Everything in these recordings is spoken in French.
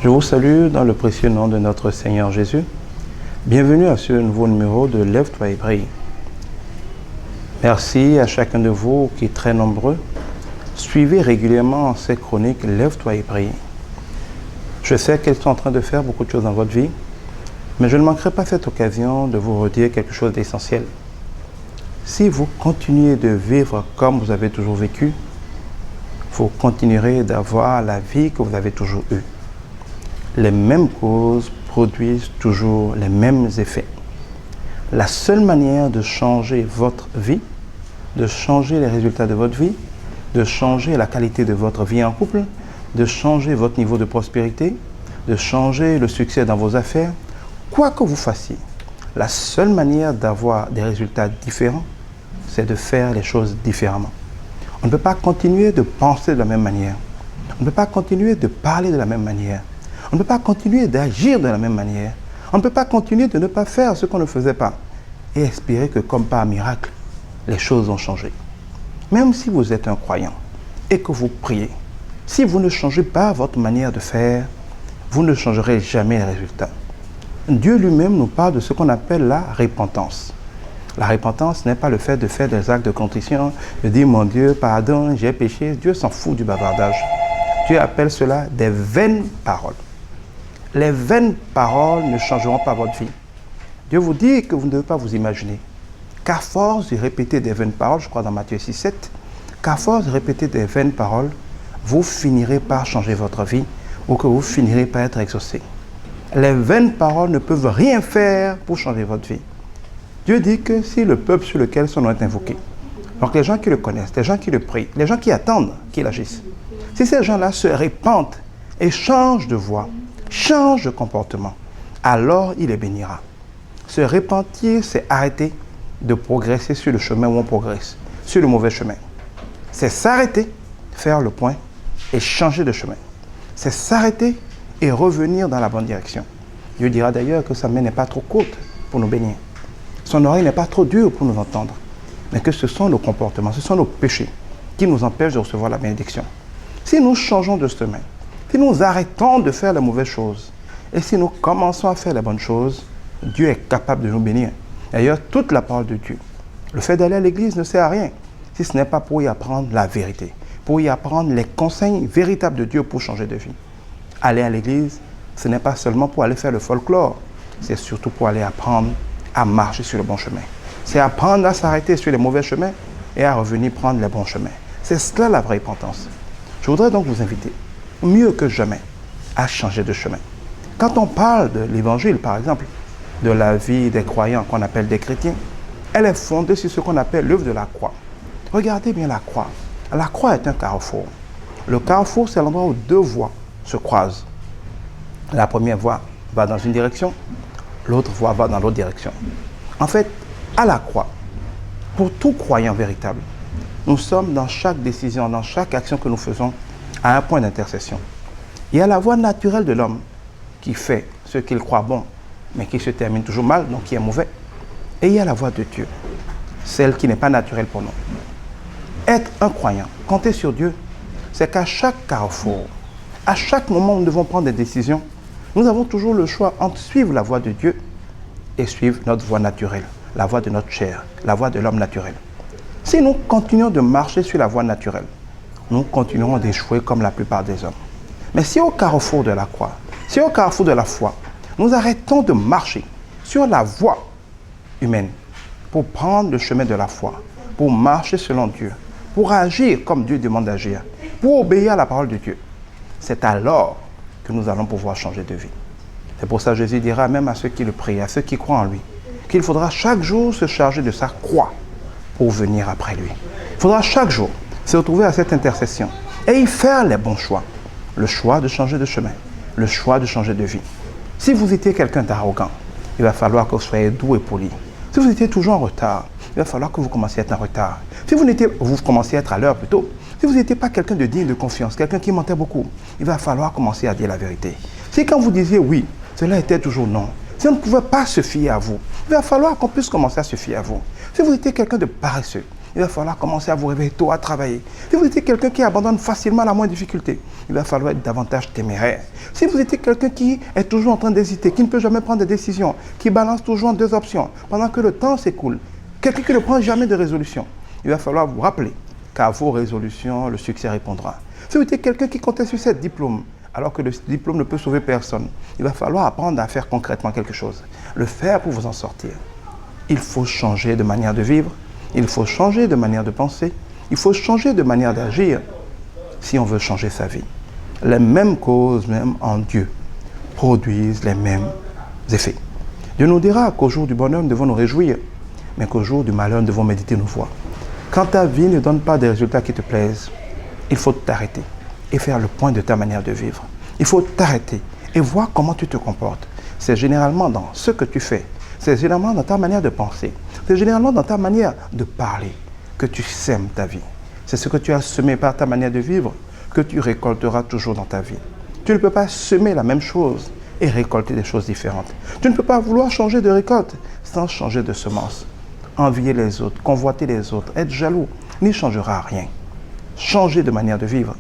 Je vous salue dans le précieux nom de notre Seigneur Jésus. Bienvenue à ce nouveau numéro de Lève-toi et brille. Merci à chacun de vous qui est très nombreux. Suivez régulièrement ces chroniques Lève-toi et brille. Je sais qu'elles sont en train de faire beaucoup de choses dans votre vie, mais je ne manquerai pas cette occasion de vous redire quelque chose d'essentiel. Si vous continuez de vivre comme vous avez toujours vécu, vous continuerez d'avoir la vie que vous avez toujours eue. Les mêmes causes produisent toujours les mêmes effets. La seule manière de changer votre vie, de changer les résultats de votre vie, de changer la qualité de votre vie en couple, de changer votre niveau de prospérité, de changer le succès dans vos affaires, quoi que vous fassiez, la seule manière d'avoir des résultats différents, c'est de faire les choses différemment. On ne peut pas continuer de penser de la même manière. On ne peut pas continuer de parler de la même manière. On ne peut pas continuer d'agir de la même manière. On ne peut pas continuer de ne pas faire ce qu'on ne faisait pas et espérer que, comme par miracle, les choses ont changé. Même si vous êtes un croyant et que vous priez, si vous ne changez pas votre manière de faire, vous ne changerez jamais les résultats. Dieu lui-même nous parle de ce qu'on appelle la repentance. La repentance n'est pas le fait de faire des actes de contrition, de dire « Mon Dieu, pardon, j'ai péché ». Dieu s'en fout du bavardage. Dieu appelle cela des vaines paroles. Les vaines paroles ne changeront pas votre vie. Dieu vous dit que vous ne devez pas vous imaginer qu'à force de répéter des vaines paroles, je crois dans Matthieu 6, 7, qu'à force de répéter des vaines paroles, vous finirez par changer votre vie ou que vous finirez par être exaucé. Les vaines paroles ne peuvent rien faire pour changer votre vie. Dieu dit que si le peuple sur lequel son nom est invoqué, donc les gens qui le connaissent, les gens qui le prient, les gens qui attendent qu'il agisse, si ces gens-là se répandent et changent de voie, changent de comportement, alors il les bénira. Se repentir, c'est arrêter de progresser sur le chemin où on progresse, sur le mauvais chemin. C'est s'arrêter, faire le point et changer de chemin. C'est s'arrêter et revenir dans la bonne direction. Dieu dira d'ailleurs que sa main n'est pas trop courte pour nous bénir. Son oreille n'est pas trop dure pour nous entendre, mais que ce sont nos comportements, ce sont nos péchés qui nous empêchent de recevoir la bénédiction. Si nous changeons de chemin, si nous arrêtons de faire les mauvaises choses, et si nous commençons à faire les bonnes choses, Dieu est capable de nous bénir. D'ailleurs, toute la parole de Dieu, le fait d'aller à l'église ne sert à rien, si ce n'est pas pour y apprendre la vérité, pour y apprendre les conseils véritables de Dieu pour changer de vie. Aller à l'église, ce n'est pas seulement pour aller faire le folklore, c'est surtout pour aller apprendre à marcher sur le bon chemin. C'est apprendre à s'arrêter sur les mauvais chemins et à revenir prendre les bons chemins. C'est cela la vraie repentance. Je voudrais donc vous inviter, mieux que jamais, à changer de chemin. Quand on parle de l'évangile, par exemple, de la vie des croyants qu'on appelle des chrétiens, elle est fondée sur ce qu'on appelle l'œuvre de la croix. Regardez bien la croix. La croix est un carrefour. Le carrefour, c'est l'endroit où deux voies se croisent. La première voie va dans une direction, l'autre voie va dans l'autre direction. En fait, à la croix, pour tout croyant véritable, nous sommes dans chaque décision, dans chaque action que nous faisons, à un point d'intercession. Il y a la voie naturelle de l'homme qui fait ce qu'il croit bon, mais qui se termine toujours mal, donc qui est mauvais. Et il y a la voie de Dieu, celle qui n'est pas naturelle pour nous. Être un croyant, compter sur Dieu, c'est qu'à chaque carrefour, à chaque moment où nous devons prendre des décisions, nous avons toujours le choix entre suivre la voie de Dieu et suivre notre voie naturelle, la voie de notre chair, la voie de l'homme naturel. Si nous continuons de marcher sur la voie naturelle, nous continuerons d'échouer comme la plupart des hommes. Mais si au carrefour de la croix, si au carrefour de la foi, nous arrêtons de marcher sur la voie humaine pour prendre le chemin de la foi, pour marcher selon Dieu, pour agir comme Dieu demande d'agir, pour obéir à la parole de Dieu, c'est alors que nous allons pouvoir changer de vie. C'est pour ça que Jésus dira même à ceux qui le prient, à ceux qui croient en lui, qu'il faudra chaque jour se charger de sa croix pour venir après lui. Il faudra chaque jour se retrouver à cette intercession et y faire les bons choix. Le choix de changer de chemin, le choix de changer de vie. Si vous étiez quelqu'un d'arrogant, il va falloir que vous soyez doux et poli. Si vous étiez toujours en retard, il va falloir que vous commenciez à être en retard. Si vous commenciez à être à l'heure plutôt, si vous n'étiez pas quelqu'un de digne de confiance, quelqu'un qui mentait beaucoup, il va falloir commencer à dire la vérité. Si quand vous disiez oui, cela était toujours non. Si on ne pouvait pas se fier à vous, il va falloir qu'on puisse commencer à se fier à vous. Si vous étiez quelqu'un de paresseux, il va falloir commencer à vous réveiller tôt, à travailler. Si vous étiez quelqu'un qui abandonne facilement à la moindre difficulté, il va falloir être davantage téméraire. Si vous étiez quelqu'un qui est toujours en train d'hésiter, qui ne peut jamais prendre des décisions, qui balance toujours en deux options, pendant que le temps s'écoule, quelqu'un qui ne prend jamais de résolution, il va falloir vous rappeler qu'à vos résolutions, le succès répondra. Si vous étiez quelqu'un qui comptait sur cette diplôme, alors que le diplôme ne peut sauver personne, il va falloir apprendre à faire concrètement quelque chose, le faire pour vous en sortir. Il faut changer de manière de vivre, il faut changer de manière de penser, il faut changer de manière d'agir si on veut changer sa vie. Les mêmes causes, même en Dieu, produisent les mêmes effets. Dieu nous dira qu'au jour du bonheur, nous devons nous réjouir, mais qu'au jour du malheur, nous devons méditer nos voies. Quand ta vie ne donne pas des résultats qui te plaisent, il faut t'arrêter et faire le point de ta manière de vivre. Il faut t'arrêter et voir comment tu te comportes. C'est généralement dans ce que tu fais, c'est généralement dans ta manière de penser, c'est généralement dans ta manière de parler que tu sèmes ta vie. C'est ce que tu as semé par ta manière de vivre que tu récolteras toujours dans ta vie. Tu ne peux pas semer la même chose et récolter des choses différentes. Tu ne peux pas vouloir changer de récolte sans changer de semence. Envier les autres, convoiter les autres, être jaloux, n'y changera rien. Changer de manière de vivre,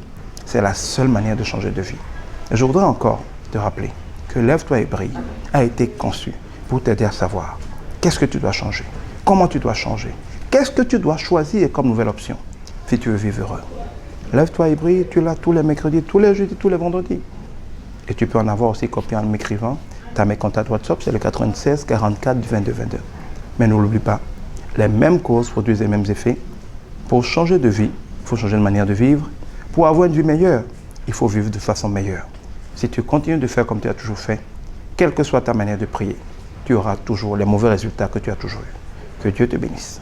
c'est la seule manière de changer de vie. Et je voudrais encore te rappeler que Lève-toi et brille a été conçu pour t'aider à savoir qu'est-ce que tu dois changer, comment tu dois changer, qu'est-ce que tu dois choisir comme nouvelle option si tu veux vivre heureux. Lève-toi et brille, tu l'as tous les mercredis, tous les jeudis, tous les vendredis. Et tu peux en avoir aussi copié en m'écrivant. Tu as mes contacts WhatsApp, c'est le 96 44 22 22. Mais n'oublie pas, les mêmes causes produisent les mêmes effets. Pour changer de vie, il faut changer de manière de vivre. Pour avoir une vie meilleure, il faut vivre de façon meilleure. Si tu continues de faire comme tu as toujours fait, quelle que soit ta manière de prier, tu auras toujours les mauvais résultats que tu as toujours eus. Que Dieu te bénisse.